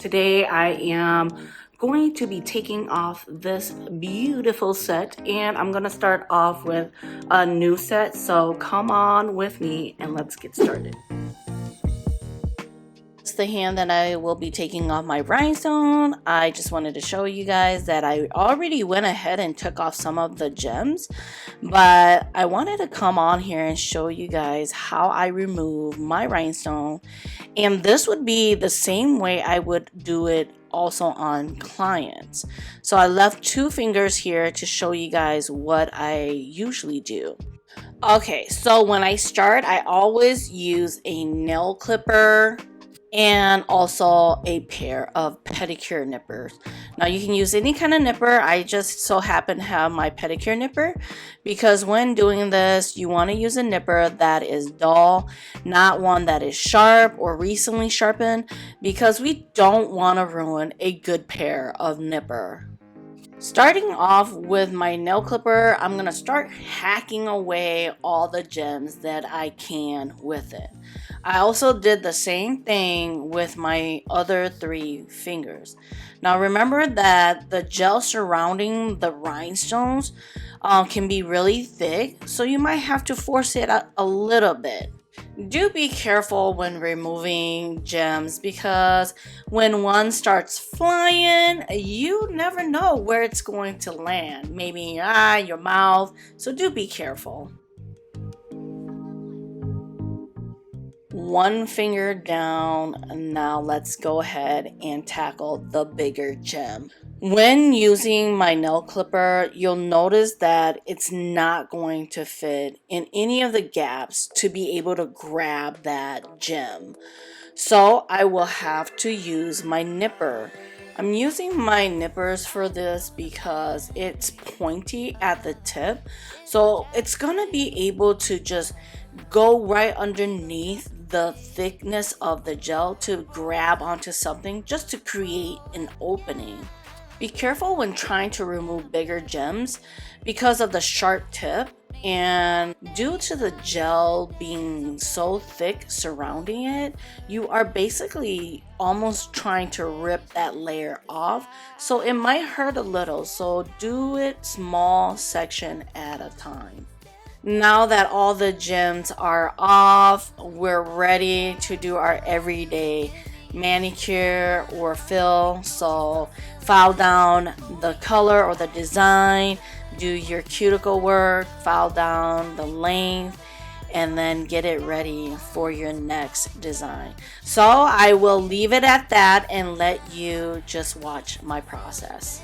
Today I am going to be taking off this beautiful set, and I'm going to start off with a new set, so come on with me and let's get started. It's the hand that I will be taking off my rhinestone. I just wanted to show you guys that I already went ahead and took off some of the gems, but I wanted to come on here and show you guys how I remove my rhinestone. And this would be the same way I would do it also on clients. So I left 2 fingers here to show you guys what I usually do. Okay, so when I start, I always use a nail clipper and also a pair of pedicure nippers. Now you can use any kind of nipper. I just so happen to have my pedicure nipper because when doing this, you want to use a nipper that is dull, not one that is sharp or recently sharpened, because we don't want to ruin a good pair of nipper. Starting off with my nail clipper, I'm going to start hacking away all the gems that I can with it. I also did the same thing with my other 3 fingers. Now remember that the gel surrounding the rhinestones can be really thick, so you might have to force it a little bit. Do be careful when removing gems, because when one starts flying, you never know where it's going to land. Maybe in your eye, your mouth, so do be careful. 1 finger down. Now let's go ahead and tackle the bigger gem. When using my nail clipper, you'll notice that it's not going to fit in any of the gaps to be able to grab that gem. So I will have to use my nipper. I'm using my nippers for this because it's pointy at the tip, so it's gonna be able to just go right underneath the thickness of the gel to grab onto something, just to create an opening. Be careful when trying to remove bigger gems because of the sharp tip, and due to the gel being so thick surrounding it, you are basically almost trying to rip that layer off, so it might hurt a little, so do it small section at a time. Now that all the gems are off, we're ready to do our everyday manicure or fill. So file down the color or the design, do your cuticle work, file down the length, and then get it ready for your next design. So I will leave it at that and let you just watch my process.